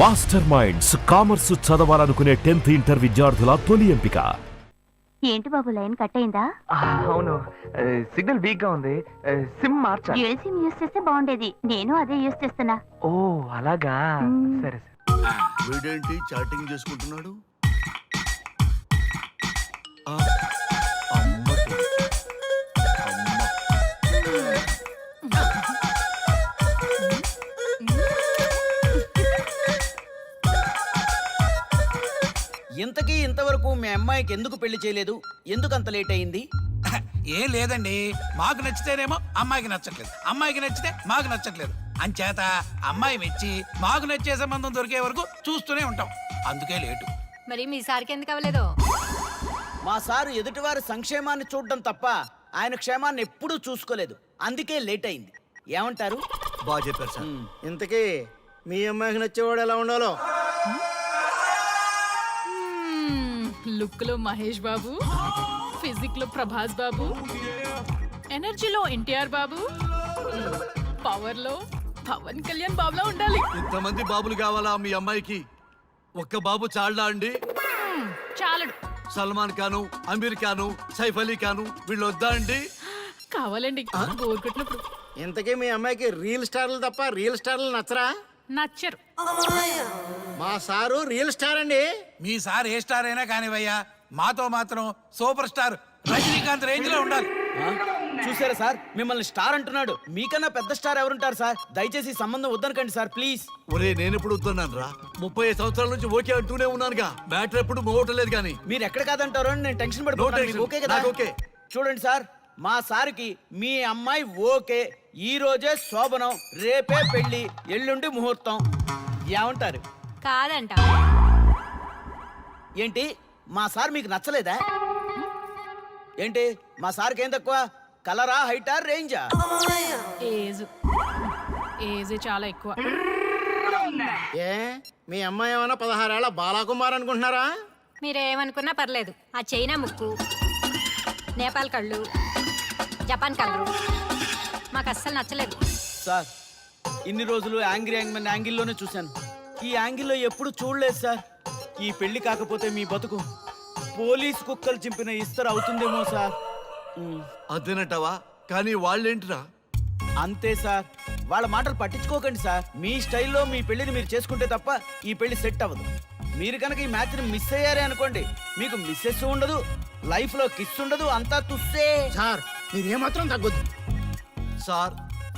Master minds commerce చదవాలనుకునే 10th inter విద్యార్థుల తొలి ఎంపిక. ఏంటి బాబు లైన్ కట్ అయిందా? అవును, సిగ్నల్ వీక్ గా ఉంది. సిమ్ మార్చా. డ్యూయల్ సిమ్ యూస్ చేస్తే బాగుండేది. నేను అదే యూస్ చేస్తున్నా. ఓ అలాగా, సరే సరే. వీడేంటి చాటింగ్ చేసుకుంటున్నాడు? ఇంతకీ ఇంతవరకు మీ అమ్మాయికి ఎందుకు పెళ్లి చేయలేదు? ఎందుకు అంత లేట్ అయింది? ఏం లేదండి, మాకు నచ్చితేనేమో అమ్మాయికి నచ్చట్లేదు, అమ్మాయికి నచ్చితే మాకు నచ్చట్లేదు. అంచేత అమ్మాయి మెచ్చి మాకు నచ్చే సంబంధం దొరికే వరకు చూస్తూనే ఉంటాం. అందుకే లేటు. మరి మీ సార్కి ఎందుకు అవ్వలేదు? మా సారు ఎదుటివారి సంక్షేమాన్ని చూడడం తప్ప ఆయన క్షేమాన్ని ఎప్పుడూ చూసుకోలేదు. అందుకే లేట్ అయింది. ఏమంటారు? బాగా చెప్పారు సార్. ఇంతకీ మీ అమ్మాయికి నచ్చేవాడు ఎలా ఉండాలో? లుక్ లో మహేష్ బాబు, ఫిజిక్ లో ప్రభాస్ బాబు, ఎనర్జీలో ఎన్టీఆర్ బాబు, పవర్ లో పవన్ కళ్యాణ్ బాబులా ఉండాలి. ఇంతమంది బాబులు కావాలా మీ అమ్మాయికి? ఒక్క బాబు చాళ్ళా అండి? చాలడు. సల్మాన్ ఖాను, అమీర్ ఖాను, సైఫ్ అలీ ఖాను వీళ్ళు వద్దా అండి? కావాలండి బోర్ కొట్టినప్పుడు. ఇంతకీ మీ అమ్మాయికి రియల్ స్టార్లు తప్ప రియల్ స్టార్లు నచ్చరా? నచ్చరు. మా సారు రియల్ స్టార్ అండి. మీ సార్ ఏ స్టార్ అయినా కానివయ్యా, మాతో మాత్రం సూపర్ స్టార్ రజనీకాంత్ రేంజ్ లో ఉండాలి. చూసారా సార్, మిమ్మల్ని స్టార్ అంటున్నాడు. మీకన్నా పెద్ద స్టార్ ఎవరుంటారు సార్? దయచేసి సంబంధం వద్దనకండి సార్, ప్లీజ్. ఒరే నేను ఎప్పుడు వస్తున్నాను రా? 35 సంవత్సరాల నుంచి ఓకే అంటూనే ఉన్నానుగా. బ్యాటర్ ఎప్పుడు మోగటలేదు కానీ. మీరు ఎక్కడ కాదంటారో అని నేను టెన్షన్ No పడిపోతున్నాను. tension. మీకు ఓకే కదా? నాకు ఓకే. చూడండి సార్, మా సార్కి మీ అమ్మాయి ఓకే. ఈ రోజే శోభనం, రేపే పెళ్లి, ఎల్లుండి ముహూర్తం. ఏమంటారు? కాదంట. ఏంటి, మా సార్ మీకు నచ్చలేదా? ఏంటి, మా సార్కి ఏం తక్కువ? కలరా, హైటా, రేంజా? ఏజ్ చాలా ఎక్కువ. ఏ మీ అమ్మాయి ఏమైనా 16 ఏళ్ల బాలాకుమార్ అనుకుంటున్నారా? మీరేమనుకున్నా పర్లేదు. ఆ చైనా ముక్కు, నేపాల్ కళ్ళు, జపాన్ కలరు మాకు అస్సలు నచ్చలేదు. సార్, ఇన్ని రోజులు యాంగ్రీ యాంగ్మెన్ యాంగిల్లోనే చూశాను. ఈ యాంగిల్లో ఎప్పుడు చూడలేదు సార్. ఈ పెళ్లి కాకపోతే మీ బతుకు పోలీస్ కుక్కలు చింపిన ఇస్తరు అవుతుందేమో సార్. అదేనటవా? కానీ వాళ్ళేంటిరా? అంతే సార్, వాళ్ళ మాటలు పట్టించుకోకండి సార్. మీ స్టైల్లో మీ పెళ్లిని మీరు చేసుకుంటే తప్ప ఈ పెళ్లి సెట్ అవ్వదు. మీరు కనుక ఈ మ్యాచ్ని మిస్ అయ్యారే అనుకోండి, మీకు మిస్సెస్ ఉండదు, లైఫ్ లో కిస్ ఉండదు, అంతా తుస్సే. సార్ మీరేమాత్రం తగ్గొద్దు. సార్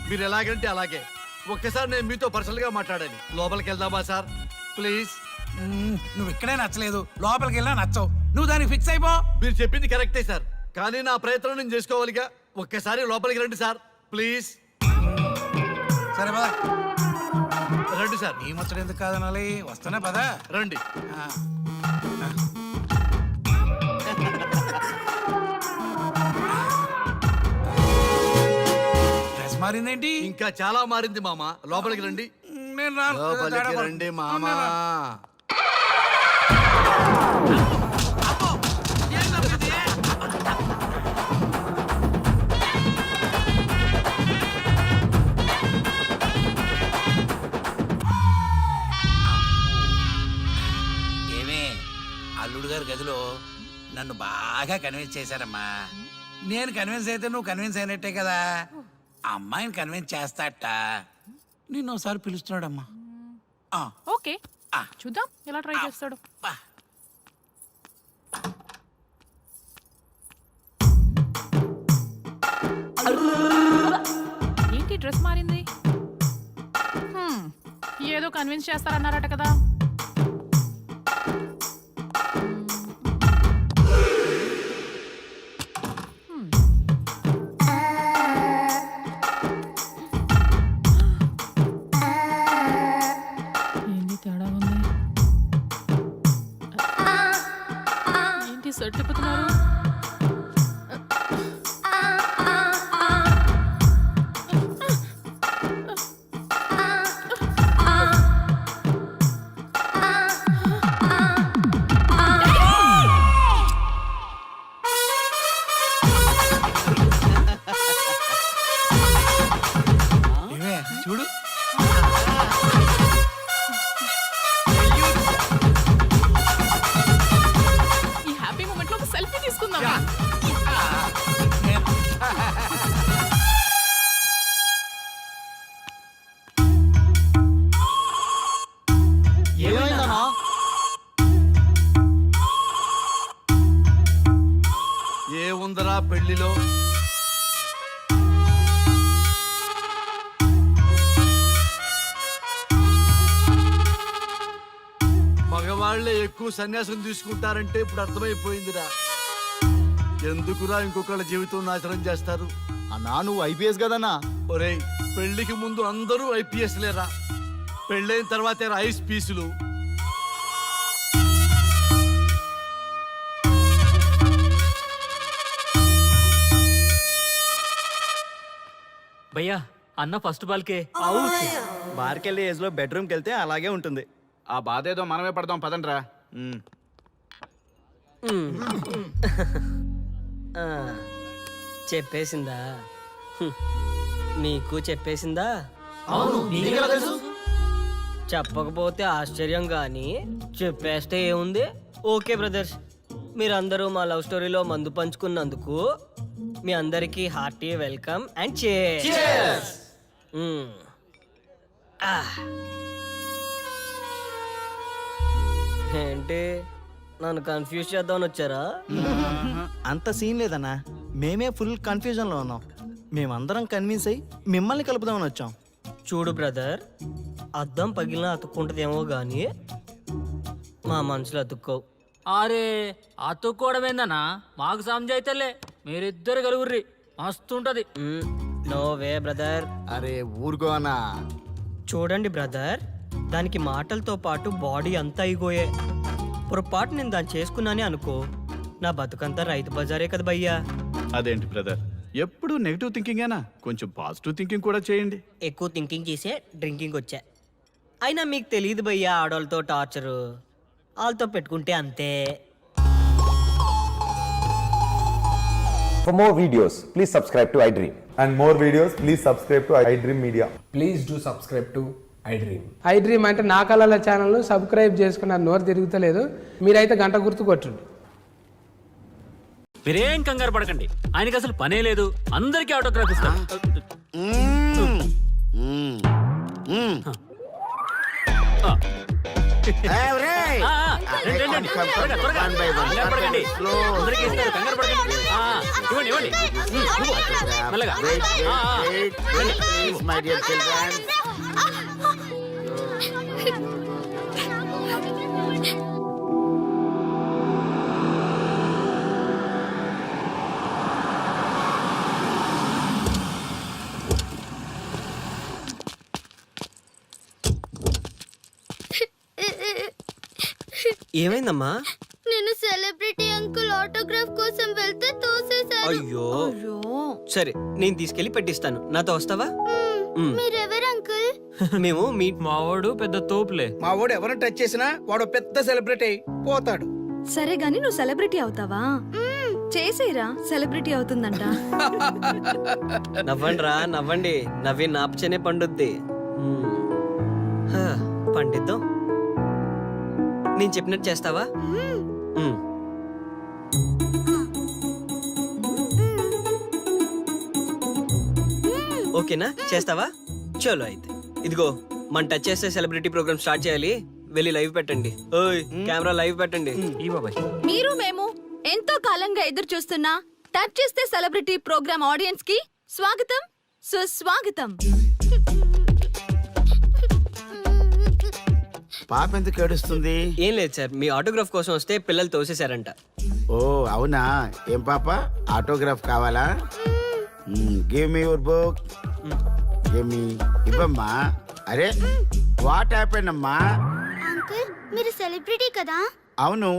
మీరు ఎలాగంటే అలాగే. ఒక్కసారి నేను మీతో పర్సనల్ గా మాట్లాడాలి. లోపలికి వెళ్దామా సార్? ప్లీజ్. నువ్వు ఇక్కడే నచ్చలేదు, లోపలికి వెళ్ళినా నచ్చవు. నువ్వు దానికి ఫిక్స్ అయిపో. మీరు చెప్పింది కరెక్టే సార్, కానీ నా ప్రయత్నం నేను చేసుకోవాలిగా. ఒక్కసారి లోపలికి రండి సార్, ప్లీజ్. సరే పదా, రండి సార్. నీ ముచ్చట ఎందుకు కాదనాలి? వస్తున్నా పదా. రండి. డ్రెస్ మారిందేంటి? ఇంకా చాలా మారింది మామ. లోపలికి రండి. నేను రాను. లోపలికి రండి మామ. ఏమే, అల్లుడు గారి గదిలో నన్ను బాగా కన్విన్స్ చేశారమ్మా. నేను కన్విన్స్ అయితే నువ్వు కన్విన్స్ అయినట్టే కదా. ఆ అమ్మాయిని కన్విన్స్ చేస్తాట. నిన్ను ఒకసారి పిలుస్తున్నాడమ్మా. ఓకే, చూద్దాం ఎలా ట్రై చేస్తాడు. ఏంటి డ్రెస్ మారింది? ఏదో కన్విన్స్ చేస్తారన్నారట కదా. ఏంటి తేడా ఉంది? ఏంటి సెట్ తిప్పుతున్నారు? చూడు, పెళ్లిలో మగవాళ్లే ఎక్కువ సన్యాసం తీసుకుంటారంటే ఇప్పుడు అర్థమైపోయిందిరా. ఎందుకురా ఇంకొకళ్ళ జీవితం నాశనం చేస్తారు? అన్నా నువ్వు ఐపీఎస్ కదన్నా. ఒరేయ్, పెళ్లికి ముందు అందరూ ఐపీఎస్ లేరా, పెళ్ళైన తర్వాతే ఐస్ పీసులు. భయ్యా అన్న ఫస్ట్ బాల్కే బార్కెళ్ళి ఏజ్ లో బెడ్రూమ్కి వెళ్తే అలాగే ఉంటుంది. ఆ బాధ ఏదో మనమే పడదాం పదండ్రా. చెప్పేసిందా? నీకు చెప్పేసిందా? చెప్పకపోతే ఆశ్చర్యం గాని చెప్పేస్తే ఏముంది? ఓకే బ్రదర్స్, మీరందరూ మా లవ్ స్టోరీలో మందు పంచుకున్నందుకు మీ అందరికీ హార్టీ వెల్కమ్ అండ్ cheers. ఏంటి నన్ను కన్ఫ్యూజ్ చేద్దామని వచ్చారా? అంత సీన్ లేదన్నా, మేమే ఫుల్ కన్ఫ్యూజన్ లో ఉన్నాం. మేమందరం కన్విన్స్ అయ్యి మిమ్మల్ని కలుపుదామని వచ్చాం. చూడు బ్రదర్, అద్దం పగిలిన అతుక్కుంటదేమో గాని మా మనసులో అతుక్కో. అరే అతుక్కోవడమేందన్నా, మాకు సంజాయితేలే, మీరిద్దరు కలుగుర్రి మస్తుంటది. No way brother. అరే ఊరుకో అన్నా. చూడండి బ్రదర్, దానికి మాటలతో పాటు బాడీ అంతా అయిపోయే. పొరపాటు నేను దాన్ని చేసుకున్నానే అనుకో, నా బతుకంతా రైతు బజారే కదా భయ్యా. అదేంటి బ్రదర్, ఎప్పుడు నెగిటివ్ థింకింగేనా? కొంచెం పాజిటివ్ థింకింగ్ కూడా చేయండి. ఎక్కువ థింకింగ్ చేసే డ్రింకింగ్ వచ్చా. అయినా మీకు తెలియదు భయ్యా ఆడవాళ్ళతో టార్చరు, వాళ్ళతో పెట్టుకుంటే అంతే. For more videos, please subscribe to iDream. And more videos, please subscribe to iDream Media. Please do subscribe to iDream. iDream అంటే నా కళల ఛానల్ సబ్స్క్రైబ్ చేసుకున్న నోరు తిరుగుతలేదు, మీరైతే గంట గుర్తు కొట్టండి. మీరేం కంగారు పడకండి, ఆయనకి అసలు పనే లేదు, అందరికీ ఆటోగ్రాఫ్ ఇస్తారు. రండి, రండి. త్వరగా, త్వరగా. కంగారు పడకండి. అందరికీ ఇస్తారు, కంగారు పడకండి. ఇవ్వండి, ఇవ్వండి. మెల్లగా. ఏమైందమ్మా? నేను సెలబ్రిటీ అంకుల్ ఆటోగ్రాఫ్ కోసం వెళ్తే తోసేశారు. అయ్యో, సరే నేను తీసుకెళ్లి పెట్టిస్తాను, నాతో వస్తావా? మీరెవరు అంకుల్? మేము మీ మావాడు పెద్ద తోపులే. మా వాడు ఎవరిని టచ్ చేసినా వాడు పెద్ద సెలబ్రిటీ అయి పోతాడు. సరే గాని నువ్వు సెలబ్రిటీ అవుతావా? చేసేరా, సెలబ్రిటీ అవుతుందంట. నవ్వండి రా, నవ్వండి. నవ్వి నాపచనే పండుద్ది. పండిద్దాం. నేను చెప్పినట్టు చేస్తావా? ఓకేనా, చేస్తావా? చలో అయితే ఇదిగో, మన టచ్ చేస్తే సెలబ్రిటీ ప్రోగ్రామ్ స్టార్ట్ చేయాలి. వెళ్ళి లైవ్ పెట్టండి. ఓయ్ కెమెరా లైవ్ పెట్టండి. ఈ బాబాయ్, మీరు మేము ఎంతో కాలంగా ఎదురు చూస్తున్నా టచ్ చేస్తే సెలబ్రిటీ ప్రోగ్రామ్ ఆడియన్స్ కి స్వాగతం, సుస్వాగతం. పాప ఎందుకు ఏడుస్తుంది? ఏం లేదు సార్, మీ ఆటోగ్రాఫ్ కోసం వస్తే పిల్లలు తోసేశారంట. ఓ అవునా? ఏం పాప, ఆటోగ్రాఫ్ కావాలా? Give me your book. Give me. ఇవ్వమ్మా. అరే వాట్ హ్యాపెండ్ అమ్మా? అంకుల్ మీరు సెలబ్రిటీ కదా? అవును.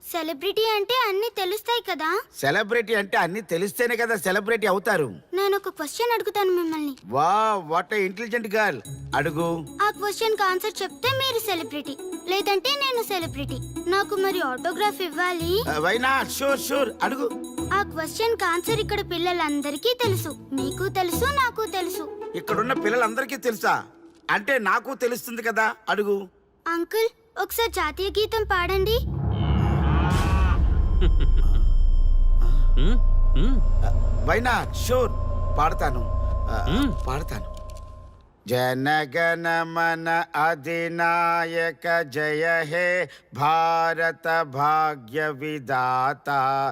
సెలబ్రిటీ అంటే అన్ని తెలుస్తాయి కదా? సెలబ్రిటీ అంటే అన్ని తెలిస్తేనే కదా సెలబ్రిటీ అవుతారు. నేను ఒక క్వశ్చన్ అడుగుతాను మిమ్మల్ని. వా వాట్ ఇంటెలిజెంట్ గర్ల్. అడుగు. ఆ క్వశ్చన్ కి ఆన్సర్ చెప్తే మీరు సెలబ్రిటీ, లేదంటే నేను సెలబ్రిటీ. నాకు మరి ఆటోగ్రాఫ్ ఇవ్వాలి. Why not? షూర్ షూర్, అడుగు. ఆ క్వశ్చన్ కి ఆన్సర్ ఇక్కడ పిల్లలందరికీ తెలుసు, మీకు తెలుసు, నాకు తెలుసు. ఇక్కడున్న పిల్లలందరికీ తెలుసా? అంటే నాకు తెలుస్తుంది కదా. అడుగు. అంకుల్ ఒకసారి జాతీయ గీతం పాడండి. Why not? షూర్, పాడతాను. పాడతాను. జనగణ మన అధినాయక జయ హే భారత భాగ్య విదాత